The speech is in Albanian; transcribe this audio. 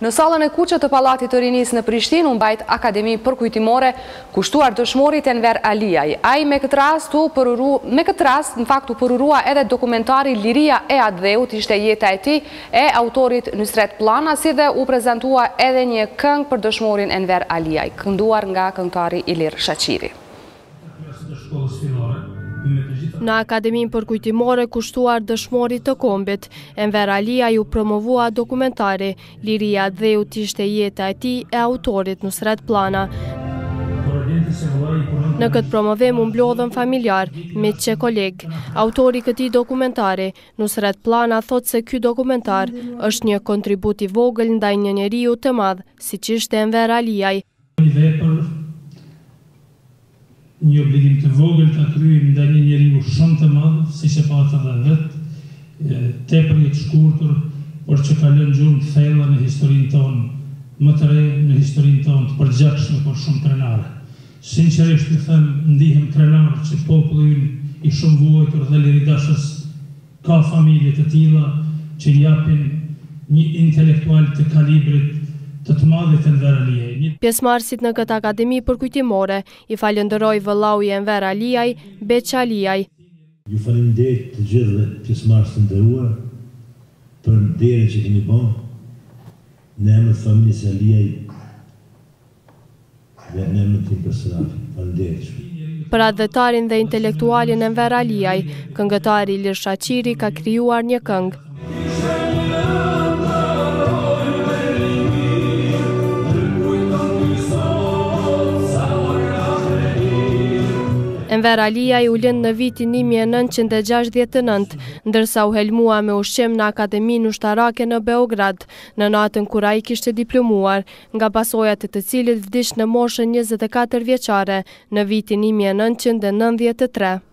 Në sallën e kuqe të Pallatit të Rinisë në Prishtinë u mbajt Akademi Përkujtimore kushtuar dëshmorit Enver Aliaj. Ai me këtë rast në fakt u përurua edhe dokumentari Liria e Adheut, ishte jeta e tij e autorit Nusret Plana, si dhe u prezantua edhe një këngë për dëshmorin Enver Aliaj, kënduar nga këngëtari Ilir Shaqiri. Në Akademinë Përkujtimore kushtuar dëshmorit të kombit, Enver Aliaj u promovua dokumentari Liria e Adheut, ishte jeta e tij e autorit Nusret Plana. Në këtë promovim u mblodhën familjar, miq e koleg. Autori i këtij dokumentari, Nusret Plana, thotë se ky dokumentar është një kontribut i vogël ndaj një njeriu të madh, siç ishte Enver Aliaj. Një obligim të vogël të kryejmë ndaj një njeriu shumë të madh, siç e pata edhe vetë, tepër i shkurtër, por që ka lënë gjumë të thella në historinë tonë, më të re në historinë tonë, të përgjithshme por shumë krenare. Sinqerisht ju them, ndihem krenar që populli ynë i shumë vuajtur dhe liridashës ka familje të tilla që japin një intelektual të kalibrit të madhit Enver Aliaj. Pjesëmarrësit në këtë Akademi Përkujtimore i falenderoi vëllau i Enver Aliaj, Beq Aliaj. Ju falenderoj të gjithë pjesëmarrësit të nderuar për nderin që keni bërë në emër të familjes Aliaj dhe në emër tim personal. Falenderoj. Për adhetarin dhe intelektualin Enver Aliaj, këngëtari Ilir Shaqiri ka krijuar një këngë. Enver Aliaj u lënë në vitin 1969, ndërsa u helmua me ushqim në Akademinë Ushtarake në Beograd, në natën kur ai kishte diplomuar, nga pasojat e të cilit vdiq në moshën 24 vjeçare në vitin 1993.